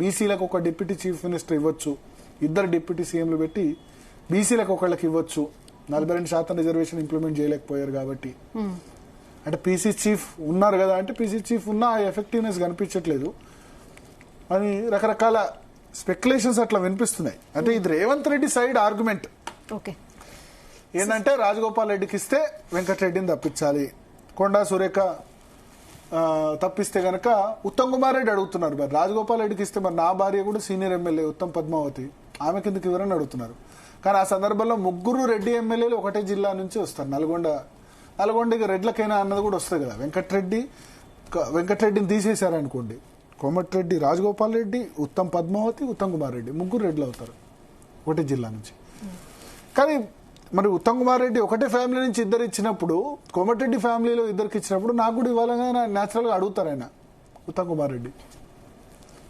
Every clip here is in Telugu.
బీసీలకు ఒక డిప్యూటీ చీఫ్ మినిస్టర్ ఇవ్వచ్చు, 2 డిప్యూటీ సీఎంలు పెట్టి బీసీలకు ఒకళ్ళకి ఇవ్వచ్చు. 42% రిజర్వేషన్ ఇంప్లిమెంట్ చేయలేకపోయారు కాబట్టి. అంటే పీసీ చీఫ్ ఉన్నారు కదా అంటే పీసీ చీఫ్ ఉన్న ఎఫెక్టివ్నెస్ కనిపించట్లేదు అని రకరకాల స్పెక్యులేషన్స్ అట్లా వినిపిస్తున్నాయి. అంటే ఇది రేవంత్ రెడ్డి సైడ్ ఆర్గ్యుమెంట్ ఏంటంటే రాజగోపాల్ రెడ్డికి ఇస్తే వెంకటరెడ్డిని తప్పించాలి, కొండా సురేఖ తప్పిస్తే గనక ఉత్తమ్ కుమార్ రెడ్డి అడుగుతున్నారు. మరి రాజగోపాల్ రెడ్డికి ఇస్తే మరి నా భార్య కూడా సీనియర్ ఎమ్మెల్యే ఉత్తమ్ పద్మావతి, ఆమె కిందకి ఎవరని అడుగుతున్నారు. కానీ ఆ సందర్భంలో 3 రెడ్డి ఎమ్మెల్యేలు ఒకటే జిల్లా నుంచి వస్తారు. నల్గొండకి రెడ్లకైనా అన్నది కూడా వస్తుంది కదా. వెంకటరెడ్డిని తీసేశారనుకోండి, కోమటిరెడ్డి, రాజగోపాల్ రెడ్డి, ఉత్తమ్ పద్మావతి, ఉత్తమ్ కుమార్ రెడ్డి 3 రెడ్లు అవుతారు ఒకటే జిల్లా నుంచి. కానీ మరి ఉత్తమ్ కుమార్ రెడ్డి ఒకటే ఫ్యామిలీ నుంచి 2 ఇచ్చినప్పుడు, కోమటిరెడ్డి ఫ్యామిలీలో 2కి ఇచ్చినప్పుడు నాకు కూడా ఇవ్వాలని న్యాచురల్గా అడుగుతారు ఆయన ఉత్తమ్ కుమార్ రెడ్డి.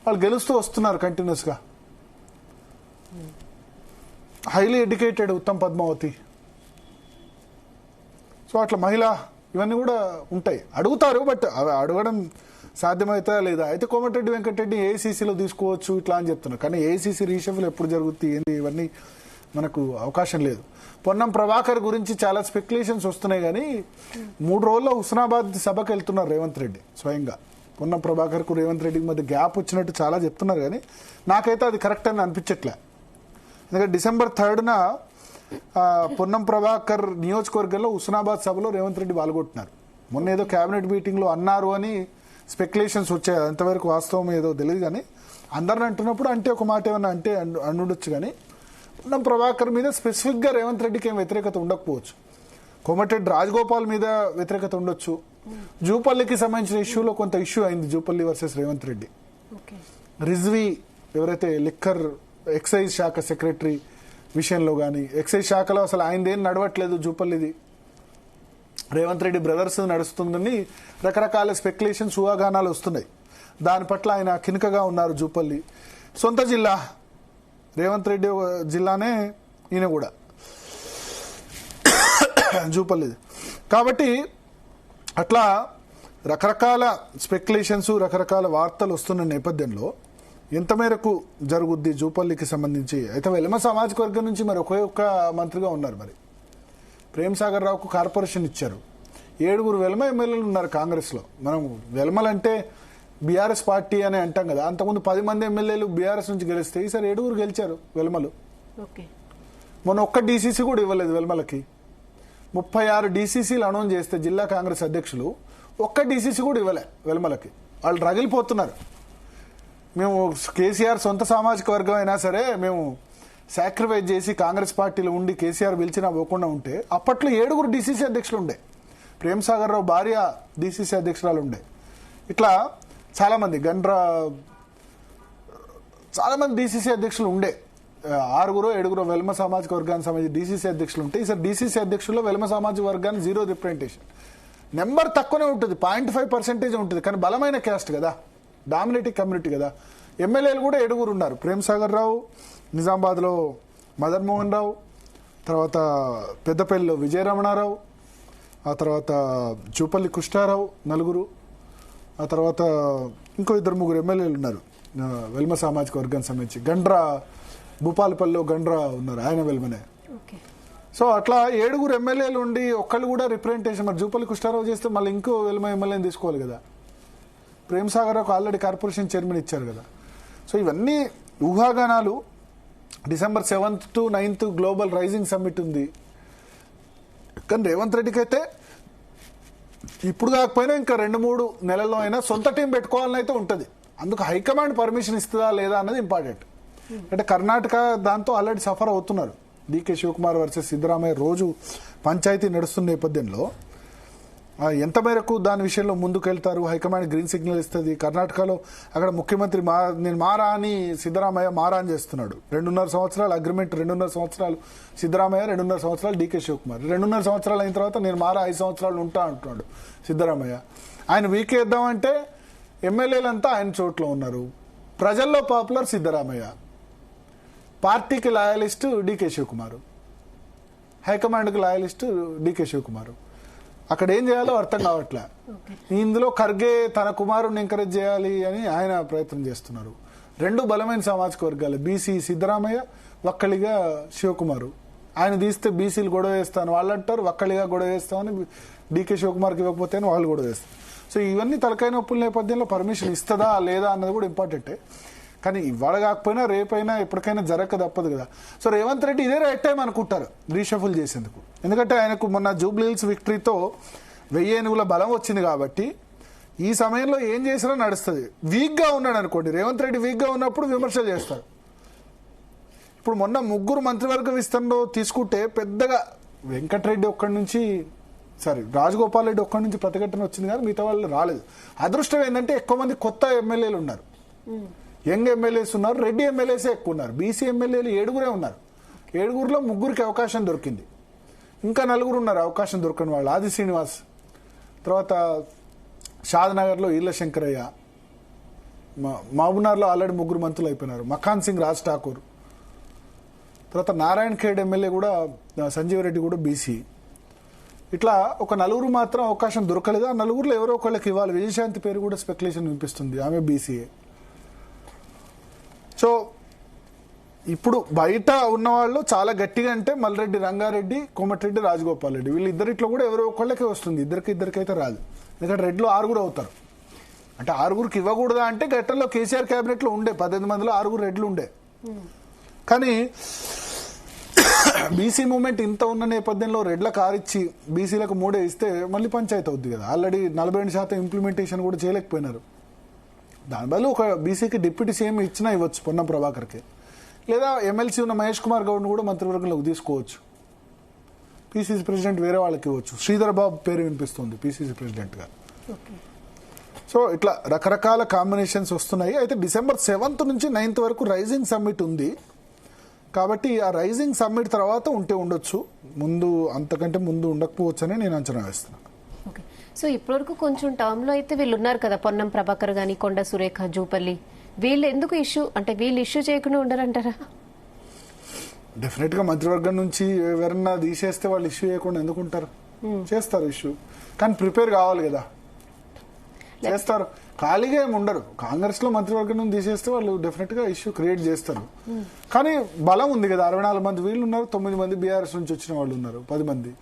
వాళ్ళు గెలుస్తూ వస్తున్నారు కంటిన్యూస్గా. Highly educated Uttam Padmavati, so అట్లా మహిళ, ఇవన్నీ కూడా ఉంటాయి. అడుగుతారు, బట్ అవి అడగడం సాధ్యమవుతా లేదా. అయితే కోమటిరెడ్డి వెంకటరెడ్డి ఏఐసీసీలో తీసుకోవచ్చు ఇట్లా అని చెప్తున్నారు. కానీ ఏఐసీసీ రీషఫుల్ ఎప్పుడు జరుగుతుంది ఏంటి ఇవన్నీ మనకు అవకాశం లేదు. పొన్నం ప్రభాకర్ గురించి చాలా స్పెక్యులేషన్స్ వస్తున్నాయి. కానీ 3 రోజుల్లో హుస్నాబాద్ సభకు వెళ్తున్నారు రేవంత్ రెడ్డి స్వయంగా. పొన్నం ప్రభాకర్కు రేవంత్ రెడ్డికి మధ్య గ్యాప్ వచ్చినట్టు చాలా చెప్తున్నారు. కానీ నాకైతే అది కరెక్ట్ అని అనిపించట్లే. ఎందుకంటే December 3న పొన్నం ప్రభాకర్ నియోజకవర్గంలో హుస్నాబాద్ సభలో రేవంత్ రెడ్డి పాల్గొంటున్నారు. మొన్న ఏదో కేబినెట్ మీటింగ్లో అన్నారు అని స్పెక్యులేషన్స్ వచ్చాయి. ఎంతవరకు వాస్తవం ఏదో తెలియదు. కానీ అందరిని అంటున్నప్పుడు అంటే ఒక మాట ఏమన్నా అంటే అనుండొచ్చు. కానీ పొన్నం ప్రభాకర్ మీద స్పెసిఫిక్గా రేవంత్ రెడ్డికి ఏం వ్యతిరేకత ఉండకపోవచ్చు. కోమటిరెడ్డి రాజగోపాల్ మీద వ్యతిరేకత ఉండొచ్చు. జూపల్లికి సంబంధించిన ఇష్యూలో కొంత ఇష్యూ అయింది, జూపల్లి వర్సెస్ రేవంత్ రెడ్డి. రిజ్వీ ఎవరైతే లిక్కర్ ఎక్సైజ్ శాఖ సెక్రటరీ విషయంలో కానీ, ఎక్సైజ్ శాఖలో అసలు ఆయనదేం నడవట్లేదు, జూపల్లిది రేవంత్ రెడ్డి బ్రదర్స్ నడుస్తుందని రకరకాల స్పెక్యులేషన్స్, ఊహాగానాలు వస్తున్నాయి. దాని పట్ల ఆయన కినుకగా ఉన్నారు. జూపల్లి సొంత జిల్లా, రేవంత్ రెడ్డి జిల్లానే ఈయన కూడా జూపల్లిది. కాబట్టి అట్లా రకరకాల స్పెక్యులేషన్స్, రకరకాల వార్తలు వస్తున్న నేపథ్యంలో ఎంత మేరకు జరుగుద్ది జూపల్లికి సంబంధించి. అయితే వెల్మ సామాజిక వర్గం నుంచి మరి ఒక్క మంత్రిగా ఉన్నారు. మరి ప్రేమ్ సాగర్ రావుకు కార్పొరేషన్ ఇచ్చారు. 7 వెల్మ ఎమ్మెల్యేలు ఉన్నారు కాంగ్రెస్లో. మనం వెల్మలంటే బీఆర్ఎస్ పార్టీ అని అంటాం కదా. అంతకుముందు 10 మంది ఎమ్మెల్యేలు బీఆర్ఎస్ నుంచి గెలిస్తే ఈసారి 7 గెలిచారు వెల్మలు. మొన్న ఒక్క డీసీసీ కూడా ఇవ్వలేదు వెల్మలకి. 36 డీసీసీలు అనౌన్స్ చేస్తే జిల్లా కాంగ్రెస్ అధ్యక్షులు ఒక్క డీసీసీ కూడా ఇవ్వలే వెల్మలకి. వాళ్ళు రగిలిపోతున్నారు. మేము కేసీఆర్ సొంత సామాజిక వర్గం అయినా సరే మేము సాక్రిఫైస్ చేసి కాంగ్రెస్ పార్టీలో ఉండి కేసీఆర్ పిలిచినా పోకుండా ఉంటే, అప్పట్లో 7 డీసీసీ అధ్యక్షులు ఉండే. ప్రేమ్ సాగర్ రావు భార్య డీసీసీ అధ్యక్షురాలు ఉండే. ఇట్లా చాలామంది చాలామంది డీసీసీ అధ్యక్షులు ఉండే. 6-7 వెల్మ సామాజిక వర్గానికి సంబంధించి డీసీసీ అధ్యక్షులు ఉంటే, ఈసారి డీసీసీ అధ్యక్షుల్లో వెల్మ సామాజిక వర్గానికి 0 రిప్రజెంటేషన్. నెంబర్ తక్కువనే ఉంటుంది, 0.5% ఉంటుంది. కానీ బలమైన క్యాస్ట్ కదా, డామినేటింగ్ కమ్యూనిటీ కదా. ఎమ్మెల్యేలు కూడా 7 ఉన్నారు. ప్రేమ్ సాగర్ రావు, నిజామాబాద్లో మదన్ మోహన్ రావు, తర్వాత పెద్దపల్లిలో విజయరమణారావు, ఆ తర్వాత జూపల్లి కృష్ణారావు 4, ఆ తర్వాత ఇంకో 2-3 ఎమ్మెల్యేలు ఉన్నారు వెల్మ సామాజిక వర్గానికి సంబంధించి. గండ్రా భూపాలపల్లిలో గండ్రా ఉన్నారు, ఆయన వెల్మనే. సో అట్లా 7 ఎమ్మెల్యేలు ఉండి ఒక్కళ్ళు కూడా రిప్రజెంటేషన్. మరి జూపల్లి కృష్ణారావు చేస్తే మళ్ళీ ఇంకో వెల్మ ఎమ్మెల్యేని తీసుకోవాలి కదా. ప్రేమ్ సాగర్ రావుకు ఆల్రెడీ కార్పొరేషన్ చైర్మన్ ఇచ్చారు కదా. సో ఇవన్నీ ఊహాగానాలు. December 7th to 9th global rising summit ఉంది. కానీ రేవంత్ రెడ్డికి అయితే ఇప్పుడు కాకపోయినా ఇంకా 2-3 నెలల్లో అయినా సొంత టీం పెట్టుకోవాలని అయితే ఉంటుంది. అందుకు హైకమాండ్ పర్మిషన్ ఇస్తుందా లేదా అన్నది ఇంపార్టెంట్. అంటే కర్ణాటక దాంతో ఆల్రెడీ సఫర్ అవుతున్నారు. డీకే శివకుమార్ వర్సెస్ సిద్ధరామయ్య రోజు పంచాయతీ నడుస్తున్న నేపథ్యంలో ఎంత మేరకు దాని విషయంలో ముందుకు వెళ్తారు, హైకమాండ్ గ్రీన్ సిగ్నల్ ఇస్తుంది. కర్ణాటకలో అక్కడ ముఖ్యమంత్రి నేను మారా అని సిద్ధరామయ్య మారా అని చేస్తున్నాడు. 2.5 సంవత్సరాలు అగ్రిమెంట్, 2.5 సంవత్సరాలు సిద్ధరామయ్య, 2.5 సంవత్సరాలు డీకే శివకుమార్. 2.5 సంవత్సరాలు అయిన తర్వాత నేను మారా 5 సంవత్సరాలు ఉంటా అంటున్నాడు సిద్ధరామయ్య. ఆయన వీకేద్దామంటే ఎమ్మెల్యేలంతా ఆయన చోట్ల ఉన్నారు. ప్రజల్లో పాపులర్ సిద్ధరామయ్య, పార్టీకి loyalist DK Shivakumar, హైకమాండ్కి loyalist DK Shivakumar. అక్కడ ఏం చేయాలో అర్థం కావట్లే. ఇందులో ఖర్గే తన కుమారుడిని ఎంకరేజ్ చేయాలి అని ఆయన ప్రయత్నం చేస్తున్నారు. రెండు బలమైన సామాజిక వర్గాలు, బీసీ సిద్ధరామయ్య, వక్కలిగా శివకుమారు. ఆయన తీస్తే బీసీలు గొడవ వేస్తాను వాళ్ళు అంటారు, వక్కలిగా గొడవ వేస్తామని డీకే శివకుమార్కి ఇవ్వకపోతే వాళ్ళు గొడవ వేస్తారు. సో ఇవన్నీ తలకాయ నొప్పుల నేపథ్యంలో పర్మిషన్ ఇస్తుందా లేదా అన్నది కూడా ఇంపార్టెంటే. కానీ ఇవాళ కాకపోయినా రేపైనా ఎప్పటికైనా జరగక తప్పదు కదా. సో రేవంత్ రెడ్డి ఇదే రైట్ టైం అనుకుంటారు రీషఫుల్ చేసేందుకు. ఎందుకంటే ఆయనకు మొన్న జూబ్లీ హిల్స్ విక్టరీతో 1000 ఏనుగుల బలం వచ్చింది కాబట్టి ఈ సమయంలో ఏం చేసినా నడుస్తుంది. వీక్గా ఉన్నాడు అనుకోండి, రేవంత్ రెడ్డి వీక్గా ఉన్నప్పుడు విమర్శలు చేస్తారు. ఇప్పుడు మొన్న 3 మంత్రివర్గ విస్తరణలో తీసుకుంటే పెద్దగా వెంకటరెడ్డి ఒక్కడి నుంచి రాజగోపాల్ రెడ్డి ఒక్కడి నుంచి ప్రతిఘటన వచ్చింది కానీ మిగతా వాళ్ళు రాలేదు. అదృష్టం ఏంటంటే ఎక్కువ మంది కొత్త ఎమ్మెల్యేలు ఉన్నారు, యంగ్ ఎమ్మెల్యేస్ ఉన్నారు, రెడ్డి ఎమ్మెల్యేసే ఎక్కువ ఉన్నారు. బీసీ ఎమ్మెల్యేలు 7 ఉన్నారు. 7లో 3కి అవకాశం దొరికింది. ఇంకా 4 ఉన్నారు అవకాశం దొరకని వాళ్ళు. ఆది శ్రీనివాస్, తర్వాత షాద్నగర్లో ఈళ్ళ శంకరయ్య, మహబూబ్నగర్లో ఆల్రెడీ 3 మంత్రులు అయిపోయినారు, మఖాన్ సింగ్ రాజ్ ఠాకూర్, తర్వాత నారాయణ ఖేడ్ ఎమ్మెల్యే కూడా సంజీవ్ రెడ్డి కూడా బీసీ. ఇట్లా ఒక 4 మాత్రం అవకాశం దొరకలేదు. ఆ 4లో ఎవరో ఒకళ్ళకి ఇవ్వాలి. విజయశాంతి పేరు కూడా స్పెక్యులేషన్ వినిపిస్తుంది, ఆమె బీసీఏ. సో ఇప్పుడు బయట ఉన్నవాళ్ళు చాలా గట్టిగా అంటే మల్రెడ్డి రంగారెడ్డి, కోమటిరెడ్డి, రాజగోపాల్ రెడ్డి, వీళ్ళిద్దరిట్లో కూడా ఎవరో ఒకళ్ళకే వస్తుంది. ఇద్దరికైతే రాదు. ఎందుకంటే రెడ్లు 6 అవుతారు. అంటే 6కి ఇవ్వకూడదా అంటే గతంలో కేసీఆర్ క్యాబినెట్ లో ఉండే 18 మందిలో 6 రెడ్లు ఉండే. కానీ బీసీ మూవ్మెంట్ ఇంత ఉన్న నేపథ్యంలో రెడ్ల కారిచ్చి బీసీలకు 3 ఇస్తే మళ్ళీ పంచాయతీ అవుద్ది కదా. ఆల్రెడీ 42% ఇంప్లిమెంటేషన్ కూడా చేయలేకపోయినారు. దాని బదులు ఒక బీసీకి డిప్యూటీ సీఎం ఇచ్చినా ఇవ్వచ్చు పొన్నం ప్రభాకర్కి, లేదా ఎమ్మెల్సీ ఉన్న మహేష్ కుమార్ గౌడ్ను కూడా మంత్రివర్గంలోకి తీసుకోవచ్చు. పీసీసీ ప్రెసిడెంట్ వేరే వాళ్ళకి ఇవ్వచ్చు. శ్రీధర్ బాబు పేరు వినిపిస్తుంది పీసీసీ ప్రెసిడెంట్గా. సో ఇట్లా రకరకాల కాంబినేషన్స్ వస్తున్నాయి. అయితే December 7th నుంచి 9th వరకు రైజింగ్ సమ్మిట్ ఉంది కాబట్టి ఆ రైజింగ్ సమ్మిట్ తర్వాత ఉండొచ్చు, ముందు అంతకంటే ముందు ఉండకపోవచ్చు అని నేను అంచనా వేస్తున్నాను. సో ఇప్పటివరకు కొంచెం టర్మ్ లో అయితే వీళ్ళు ఉన్నారు కదా, పొన్నం ప్రభాకర్ గాని, కొండ సురేఖ, జూపల్లి, వీళ్ళు ఎందుకు వీళ్ళు ఇష్యూ చేయకుండా ఉండరంటారా? డెఫినెట్ గా మంత్రివర్గం నుంచి ఎవరన్నా తీసేస్తే వాళ్ళు ఇష్యూ చేయకుండా ఎందుకుంటారు? చేస్తారు ఇష్యూ, కానీ ప్రిపేర్ కావాలి కదా. చేస్తారు, ఖాళీగా ఏమి ఉండరు. కాంగ్రెస్ లో మంత్రివర్గం నుంచి తీసేస్తే వాళ్ళు డెఫినెట్ గా ఇష్యూ క్రియేట్ చేస్తారు. కానీ బలం ఉంది కదా, 64 మంది వీళ్ళు ఉన్నారు, 9 మంది బీఆర్ఎస్ నుంచి వచ్చిన వాళ్ళు ఉన్నారు, 10 మంది,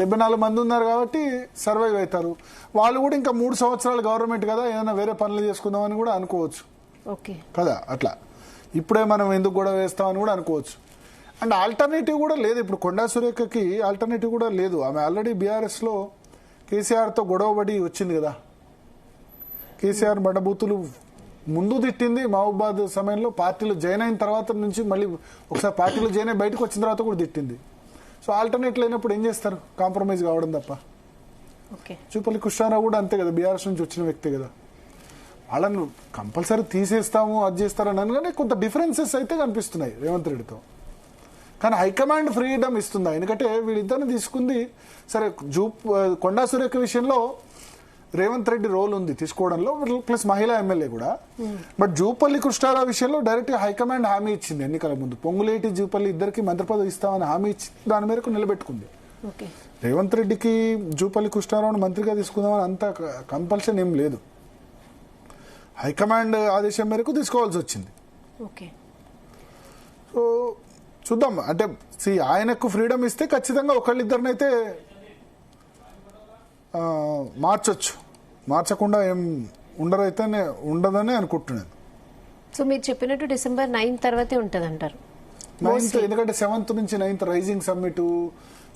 74 మంది ఉన్నారు కాబట్టి సర్వైవ్ అవుతారు. వాళ్ళు కూడా ఇంకా 3 సంవత్సరాలు గవర్నమెంట్ కదా, ఏదైనా వేరే పనులు చేసుకుందామని కూడా అనుకోవచ్చు కదా. అట్లా ఇప్పుడే మనం ఎందుకు గొడవ వేస్తామని కూడా అనుకోవచ్చు. అండ్ ఆల్టర్నేటివ్ కూడా లేదు. ఇప్పుడు కొండా సురేఖకి ఆల్టర్నేటివ్ కూడా లేదు. ఆమె ఆల్రెడీ బీఆర్ఎస్ లో కేసీఆర్తో గొడవబడి వచ్చింది కదా. కేసీఆర్ బండబూతులు ముందు తిట్టింది మహబూబాద్ సమయంలో, పార్టీలో జాయిన్ అయిన తర్వాత నుంచి మళ్ళీ ఒకసారి పార్టీలో జాయిన్ అయి బయటకు వచ్చిన తర్వాత కూడా తిట్టింది. సో ఆల్టర్నేట్ లేనప్పుడు ఏం చేస్తారు? కాంప్రమైజ్ కావడం తప్ప. జూపల్లి కృష్ణారావు కూడా అంతే కదా, బీఆర్ఎస్ నుంచి వచ్చిన వ్యక్తే కదా. వాళ్ళను కంపల్సరీ తీసేస్తాము అది చేస్తారని అనగానే కొంత డిఫరెన్సెస్ అయితే కనిపిస్తున్నాయి రేవంత్ రెడ్డితో. కానీ హైకమాండ్ ఫ్రీడమ్ ఇస్తుందా? ఎందుకంటే వీళ్ళిద్దరిని తీసుకుంది సరే. కొండా సురేఖ విషయంలో రేవంత్ రెడ్డి రోల్ ఉంది తీసుకోవడంలో, ప్లస్ మహిళా ఎమ్మెల్యే కూడా. బట్ జూపల్లి కృష్ణారావు విషయంలో డైరెక్ట్ గా హైకమాండ్ హామీ ఇచ్చింది ఎన్నికల ముందు. పొంగులేటి జూపల్లి ఇద్దరికి మంత్రి పదవి ఇస్తామని హామీ ఇచ్చి దాని మేరకు నిలబెట్టుకుంది. రేవంత్ రెడ్డికి జూపల్లి కృష్ణారావును మంత్రిగా తీసుకుందామని అంత కంపల్షన్ ఏం లేదు. హైకమాండ్ ఆదేశం మేరకు తీసుకోవాల్సి వచ్చింది. సో చూద్దాం. అంటే ఆయనకు ఫ్రీడమ్ ఇస్తే ఖచ్చితంగా ఒకళ్ళిద్దరినైతే మార్చొచ్చు, మార్చకుండా ఏం ఉండదని అనుకుంటున్నాను. సో మీరు చెప్పినట్టు December 9 తర్వాతే ఉంటది అంటారు? 9th, ఎందుకంటే 7th నుంచి 9th రైజింగ్ సమ్మిట్,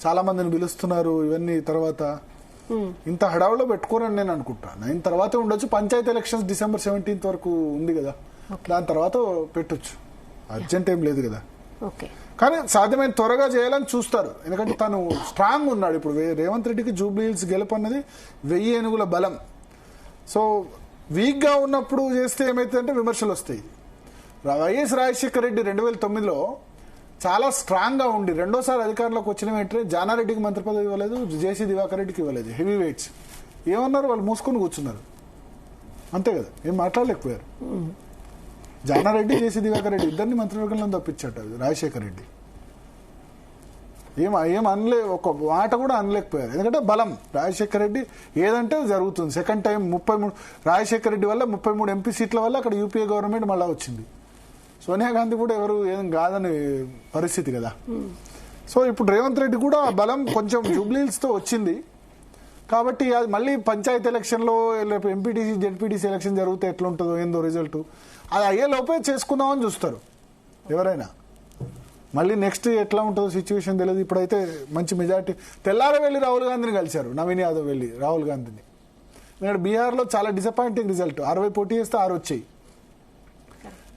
చాలా మందిని పిలుస్తున్నారు. ఇవన్నీ తర్వాత ఇంత హడావులో పెట్టుకోరని నేను అనుకుంటా. 9 తర్వాతే ఉండొచ్చు. పంచాయతీ ఎలక్షన్స్ December 17th వరకు ఉంది కదా, దాని తర్వాత పెట్టొచ్చు. అర్జెంట్ ఏం లేదు కదా. కానీ సాధ్యమైన త్వరగా చేయాలని చూస్తారు. ఎందుకంటే తను స్ట్రాంగ్ ఉన్నాడు. ఇప్పుడు రేవంత్ రెడ్డికి జూబ్లీ హిల్స్ గెలుపు అన్నది 1000 ఏనుగుల బలం. సో వీక్ గా ఉన్నప్పుడు చేస్తే ఏమైతుందంటే విమర్శలు వస్తాయి. వైఎస్ రాజశేఖర రెడ్డి 2009లో చాలా స్ట్రాంగ్ గా ఉండి రెండోసారి అధికారంలోకి వచ్చిన వెంటనే జానారెడ్డికి మంత్రి పదవి ఇవ్వలేదు, జేసీ దివాకర్ రెడ్డికి ఇవ్వలేదు. హెవీ వెయిట్స్ ఏమన్నారు? వాళ్ళు మూసుకొని కూర్చున్నారు అంతే కదా, ఏం మాట్లాడలేకపోయారు. జానారెడ్డి, జేసీ దివాకర్ రెడ్డి ఇద్దరిని మంత్రివర్గంలో తప్పించాట రాజశేఖర రెడ్డి. ఏం అనలే, ఒక మాట కూడా అనలేకపోయారు. ఎందుకంటే బలం రాజశేఖర రెడ్డి ఏదంటే జరుగుతుంది. సెకండ్ టైం 33 రాజశేఖర రెడ్డి వల్ల 33 ఎంపీ సీట్ల వల్ల అక్కడ యూపీఏ గవర్నమెంట్ మళ్ళీ వచ్చింది. సోనియా గాంధీ కూడా ఎవరు ఏం కాదని పరిస్థితి కదా. సో ఇప్పుడు రేవంత్ రెడ్డి కూడా ఆ బలం కొంచెం జూబ్లీహిల్స్తో వచ్చింది కాబట్టి అది మళ్ళీ పంచాయతీ ఎలక్షన్లో రేపు ఎంపీటీసీ జెడ్పీటీసీ ఎలక్షన్ జరిగితే ఎట్లుంటుందో ఏందో రిజల్ట్ అది అయ్యే లోపే చేసుకుందామని చూస్తారు ఎవరైనా. మళ్ళీ నెక్స్ట్ ఎట్లా ఉంటుందో సిచ్యువేషన్ తెలియదు. ఇప్పుడైతే మంచి మెజార్టీ. తెల్లార వెళ్ళి రాహుల్ గాంధీని కలిశారు, నవీన్ యాదవ్ వెళ్ళి రాహుల్ గాంధీని. ఎందుకంటే బీహార్లో చాలా డిసప్పాయింటింగ్ రిజల్ట్, 60 పోటీ చేస్తే 6 వచ్చాయి.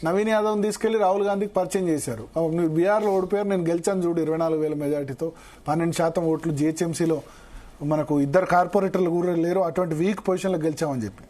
నవీన్ యాదవ్ని తీసుకెళ్లి రాహుల్ గాంధీకి పరిచయం చేశారు. మీరు బీహార్లో ఓడిపోయారు, నేను గెలిచాను చూడు 24,000 మెజార్టీతో, 12% ఓట్లు. జిహెచ్ఎంసీలో మనకు 2 కార్పొరేటర్లు కూడా లేరు, అటువంటి వీక్ పొజిషన్లో గెలిచామని చెప్పి.